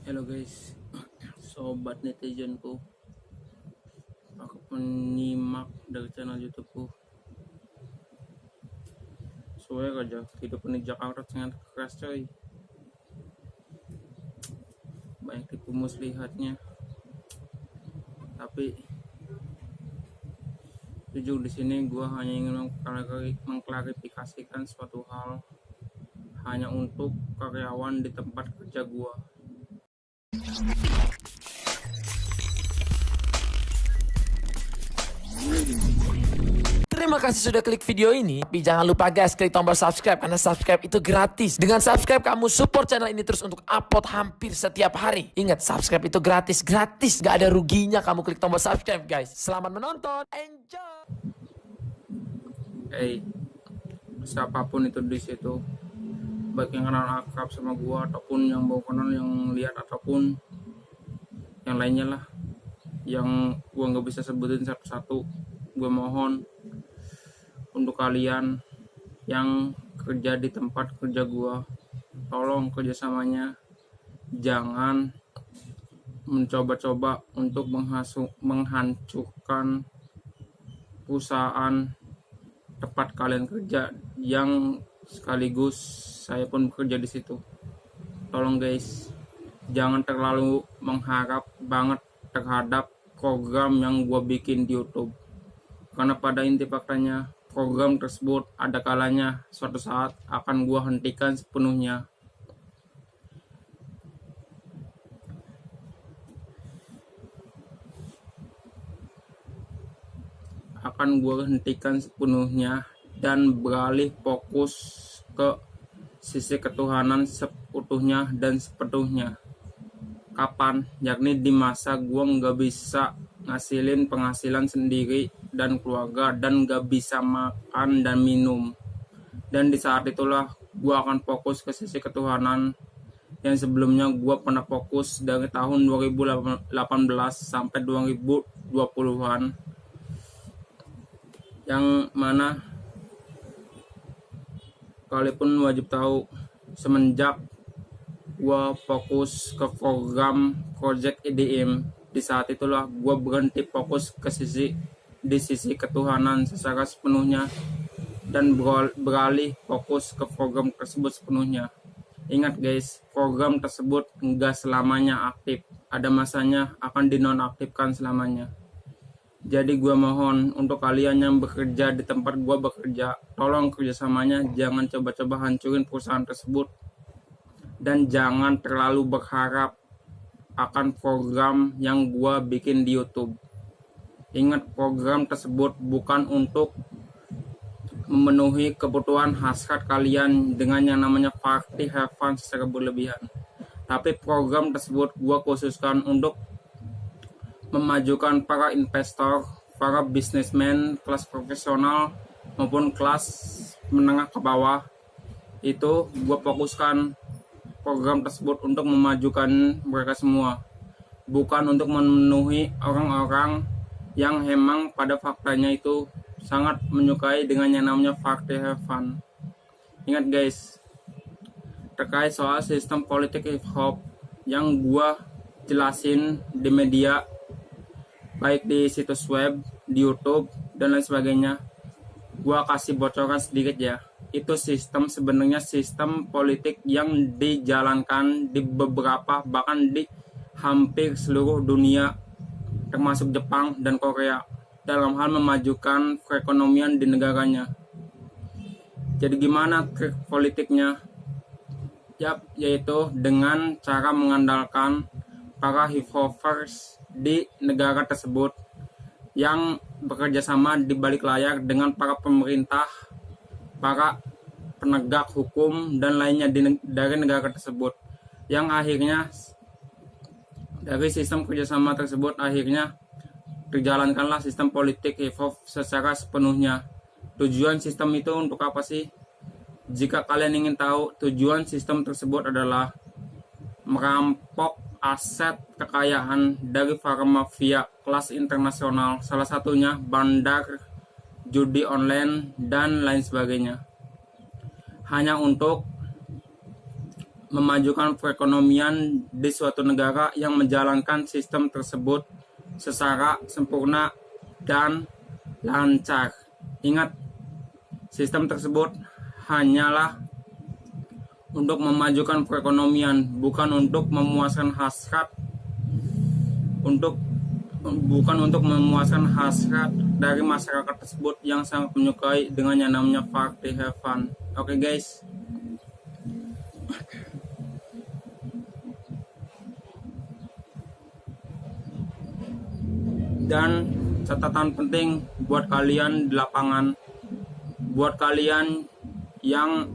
Hello guys, sobat netizenku, aku penyimak dari channel YouTubeku. Soalnya aja kehidupan di Jakarta sangat keras coy. Banyak tipu muslihatnya. Tapi jujur di sini gua hanya ingin mengklarifikasikan suatu hal hanya untuk karyawan di tempat kerja gua. Terima kasih sudah klik video ini. Tapi jangan lupa guys, klik tombol subscribe karena subscribe itu gratis. Dengan subscribe kamu support channel ini terus untuk upload hampir setiap hari. Ingat, subscribe itu gratis, gak ada ruginya kamu klik tombol subscribe guys. Selamat menonton, enjoy. Siapapun itu di situ, baik yang kenal akrab sama gua ataupun yang baru kenal, yang lihat ataupun yang lainnya lah, yang gua nggak bisa sebutin satu-satu. Gua mohon untuk kalian yang kerja di tempat kerja gua, tolong kerjasamanya jangan mencoba-coba untuk menghancurkan perusahaan tempat kalian kerja yang sekaligus saya pun bekerja di situ. Tolong guys, jangan terlalu mengharap banget terhadap program yang gua bikin di YouTube, karena pada inti faktanya program tersebut ada kalanya suatu saat akan gua hentikan sepenuhnya. Dan beralih fokus ke sisi ketuhanan seutuhnya dan sepenuhnya. Kapan? Yakni di masa gua nggak bisa ngasilin penghasilan sendiri dan keluarga, dan nggak bisa makan dan minum. Dan di saat itulah gua akan fokus ke sisi ketuhanan yang sebelumnya gua pernah fokus dari tahun 2018 sampai 2020-an, yang mana kalian pun wajib tahu, semenjak gua fokus ke program Project EDM, di saat itulah gua berhenti fokus ke sisi ketuhanan secara sepenuhnya dan beralih fokus ke program tersebut sepenuhnya. Ingat guys, program tersebut enggak selamanya aktif, ada masanya akan dinonaktifkan selamanya. Jadi gue mohon untuk kalian yang bekerja di tempat gue bekerja, tolong kerjasamanya jangan coba-coba hancurin perusahaan tersebut, dan jangan terlalu berharap akan program yang gue bikin di YouTube. Ingat, program tersebut bukan untuk memenuhi kebutuhan hasrat kalian dengan yang namanya party have fun secara berlebihan, tapi program tersebut gue khususkan untuk memajukan para investor, para bisnismen kelas profesional maupun kelas menengah ke bawah. Itu gue fokuskan program tersebut untuk memajukan mereka semua, bukan untuk memenuhi orang-orang yang memang pada faktanya itu sangat menyukai dengan yang namanya party have fun. Ingat guys, terkait soal sistem politik hip hop yang gue jelasin di media, baik di situs web, di YouTube, dan lain sebagainya, gua kasih bocoran sedikit ya. Itu sebenarnya sistem politik yang dijalankan di beberapa, bahkan di hampir seluruh dunia, termasuk Jepang dan Korea, dalam hal memajukan perekonomian di negaranya. Jadi gimana trik politiknya? Yaitu dengan cara mengandalkan para hip-hopers di negara tersebut yang bekerja sama di balik layar dengan para pemerintah, para penegak hukum, dan lainnya dari negara tersebut, yang akhirnya dari sistem kerjasama tersebut akhirnya terjalankanlah sistem politik hip-hop secara sepenuhnya. Tujuan sistem itu untuk apa sih? Jika kalian ingin tahu, tujuan sistem tersebut adalah merampok aset kekayaan dari para mafia kelas internasional, salah satunya bandar, judi online, dan lain sebagainya, hanya untuk memajukan perekonomian di suatu negara yang menjalankan sistem tersebut secara sempurna dan lancar. Ingat, sistem tersebut hanyalah untuk memajukan perekonomian, bukan untuk memuaskan hasrat dari masyarakat tersebut yang sangat menyukai dengan yang namanya party have fun. Oke guys. Dan catatan penting buat kalian di lapangan, buat kalian yang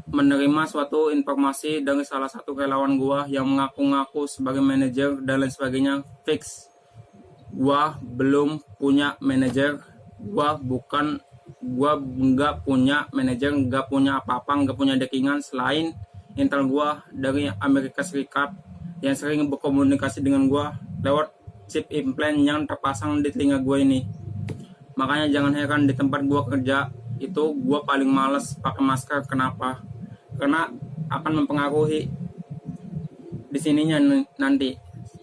menerima suatu informasi dari salah satu relawan gua yang mengaku-ngaku sebagai manajer dan lain sebagainya, fix. Gua belum punya manajer, gua nggak punya manajer, nggak punya apa-apa, nggak punya dekingan selain intel gua dari Amerika Serikat yang sering berkomunikasi dengan gua lewat chip implant yang terpasang di telinga gua ini. Makanya jangan heran di tempat gua kerja itu gua paling males pakai masker. Kenapa? Karena akan mempengaruhi di sininya nanti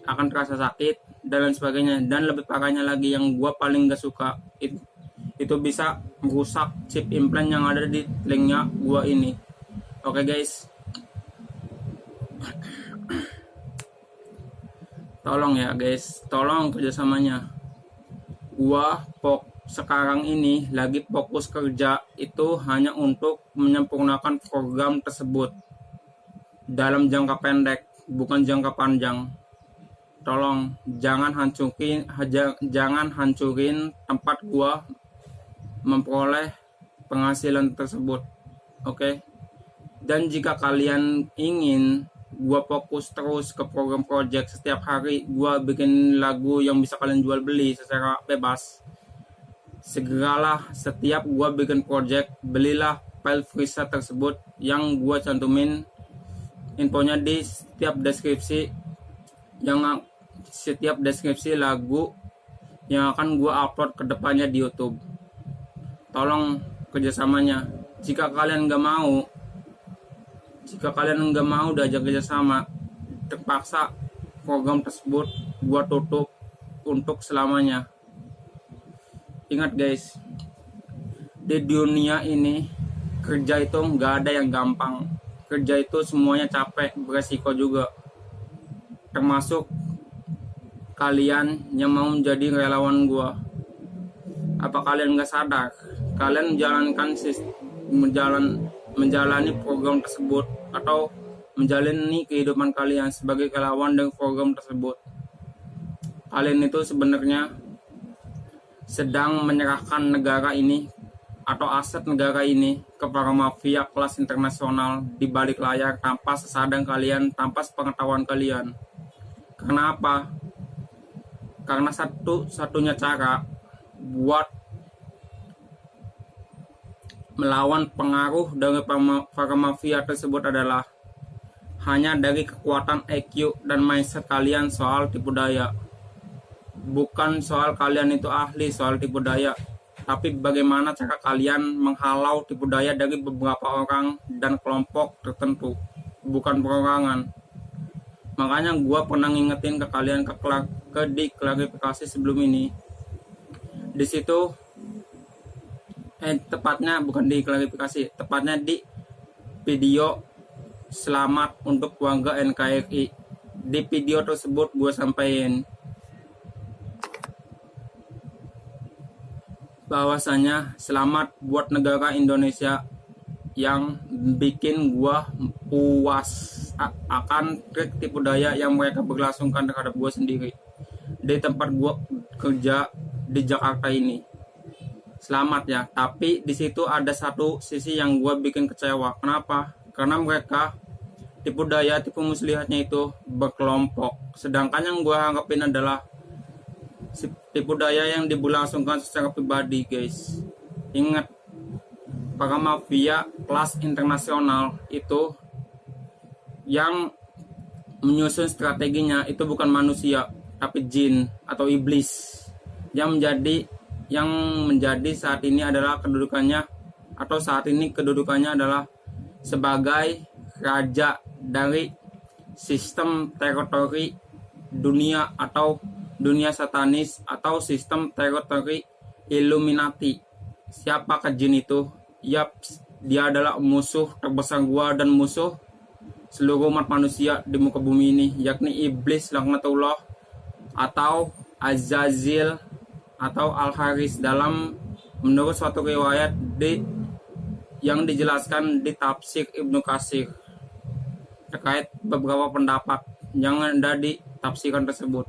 akan terasa sakit dan lain sebagainya. Dan lebih parahnya lagi yang gua paling gak suka itu bisa merusak chip implant yang ada di telinga gua ini. Oke guys, tolong ya guys, tolong kerjasamanya. Gua sekarang ini lagi fokus kerja itu hanya untuk menyempurnakan program tersebut dalam jangka pendek, bukan jangka panjang. Tolong jangan hancurin tempat gua memperoleh penghasilan tersebut. Oke? Dan jika kalian ingin gua fokus terus ke program project, setiap hari gua bikin lagu yang bisa kalian jual beli secara bebas, segeralah setiap gua bikin project, belilah file preset tersebut yang gua cantumin infonya di setiap deskripsi lagu yang akan gua upload ke depannya di YouTube. Tolong kerjasamanya. Jika kalian nggak mau diajak kerjasama, terpaksa program tersebut gua tutup untuk selamanya. Ingat guys, di dunia ini kerja itu nggak ada yang gampang. Kerja itu semuanya capek, beresiko juga. Termasuk kalian yang mau menjadi relawan gua. Apa kalian nggak sadar? Kalian menjalani program tersebut atau menjalani kehidupan kalian sebagai relawan dengan program tersebut. Kalian itu sebenarnya sedang menyerahkan negara ini atau aset negara ini ke para mafia kelas internasional di balik layar tanpa sesadar kalian, tanpa sepengetahuan kalian. Karena apa? Karena satu-satunya cara buat melawan pengaruh dari para mafia tersebut adalah hanya dari kekuatan EQ dan mindset kalian soal tipu daya. Bukan soal kalian itu ahli soal tipu daya, tapi bagaimana cara kalian menghalau tipu daya dari beberapa orang dan kelompok tertentu, bukan perorangan. Makanya gue pernah ngingetin ke kalian di klarifikasi sebelum ini. Di situ tepatnya bukan di klarifikasi, tepatnya di video selamat untuk warga NKRI. Di video tersebut gue sampaikan bahwasanya selamat buat negara Indonesia yang bikin gua puas akan trik tipu daya yang mereka berlangsungkan terhadap gua sendiri di tempat gua kerja di Jakarta ini. Selamat ya, tapi di situ ada satu sisi yang gua bikin kecewa. Kenapa? Karena mereka tipu daya, tipu muslihatnya itu berkelompok, sedangkan yang gua anggapin adalah tipu daya yang diberlangsungkan secara pribadi guys. Ingat, para mafia kelas internasional itu yang menyusun strateginya itu bukan manusia tapi jin atau iblis yang menjadi saat ini kedudukannya adalah sebagai raja dari sistem teritori dunia atau dunia satanis atau sistem teritori Illuminati. Siapakah jin itu? Yaps, dia adalah musuh terbesar gua dan musuh seluruh umat manusia di muka bumi ini, yakni iblis laknatullah atau Azazil atau Al-Haris dalam menurut suatu riwayat yang dijelaskan di tafsir Ibnu Katsir terkait beberapa pendapat yang ada di tafsiran tersebut.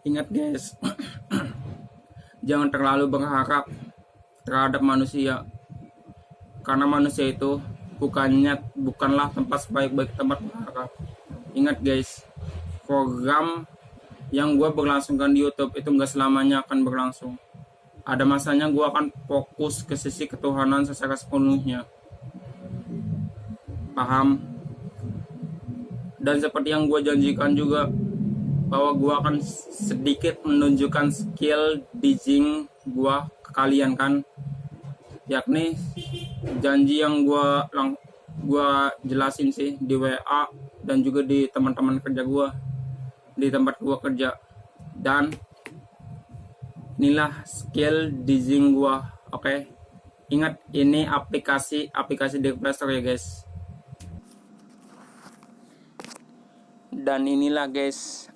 Ingat guys, jangan terlalu berharap terhadap manusia, karena manusia itu bukanlah tempat sebaik-baik tempat berharap. Ingat guys, program yang gue berlangsungkan di YouTube itu nggak selamanya akan berlangsung. Ada masanya gue akan fokus ke sisi ketuhanan secara sepenuhnya. Paham? Dan seperti yang gue janjikan juga, bahwa gue akan sedikit menunjukkan skill DJing gue ke kalian kan, yakni janji yang gue jelasin sih di WA dan juga di teman-teman kerja gue di tempat gue kerja. Dan inilah skill DJing gue. Oke, ingat ini aplikasi di Play Store ya guys. Dan inilah guys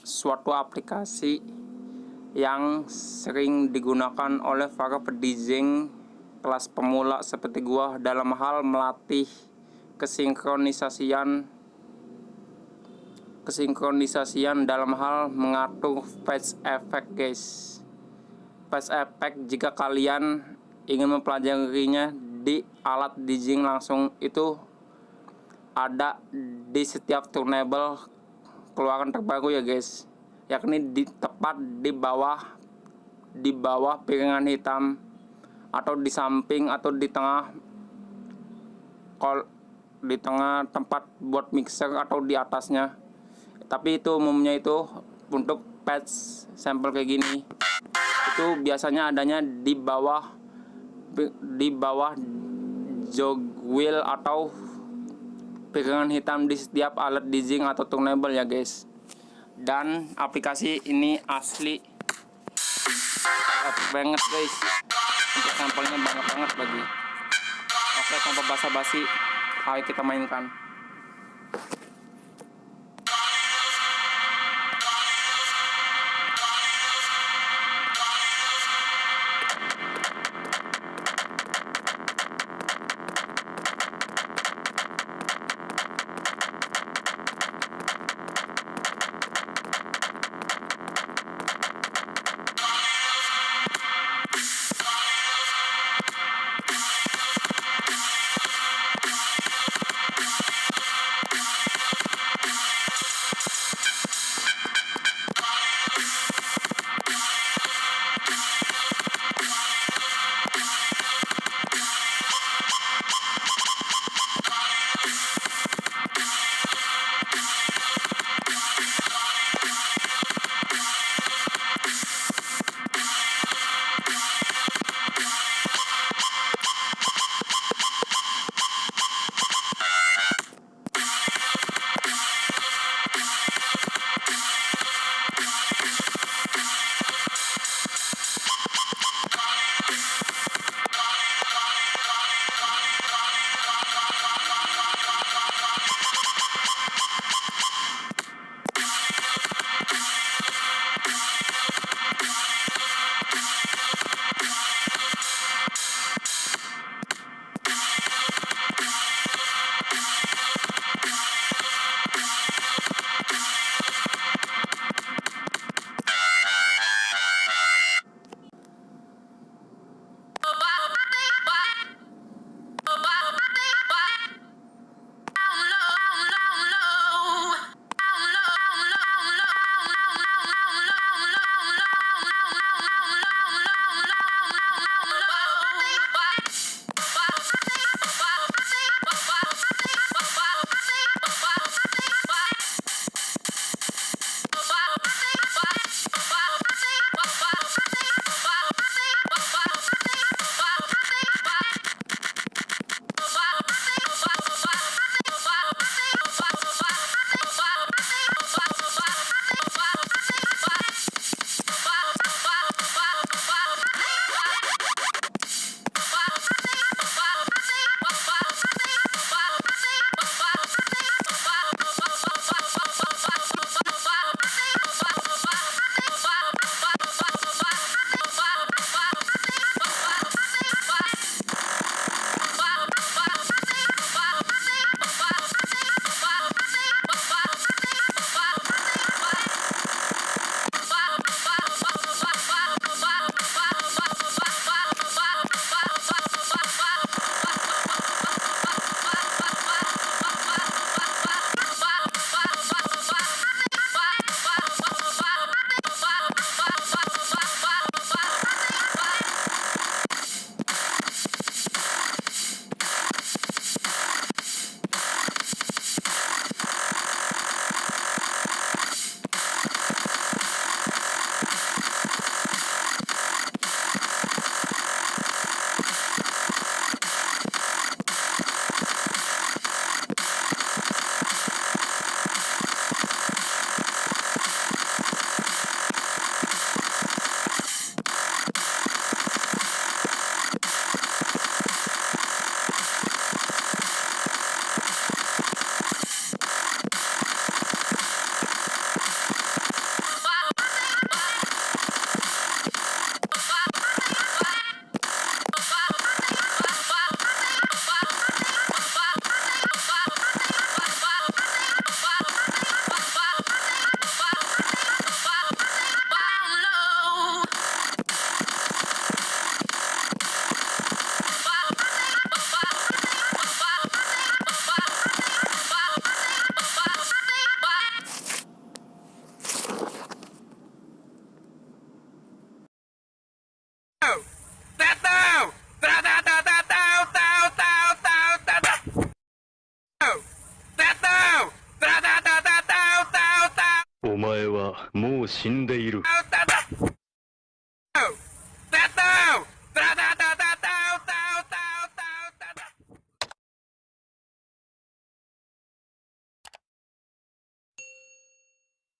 suatu aplikasi yang sering digunakan oleh para DJing kelas pemula seperti gua dalam hal melatih kesinkronisasian dalam hal mengatur phase effect guys. Phase effect jika kalian ingin mempelajarinya di alat DJing langsung itu ada di setiap turntable keluaran terbaru ya guys, yakni tepat di bawah piringan hitam atau di samping atau di tengah tempat buat mixer atau di atasnya. Tapi itu umumnya itu untuk patch sampel kayak gini itu biasanya adanya di bawah jog wheel atau piringan hitam di setiap alat DJing atau turntable ya guys. Dan aplikasi ini asli banget guys, untuk sampelnya banyak banget lagi. Oke, tanpa basa-basi ayo kita mainkan. 死んでいる。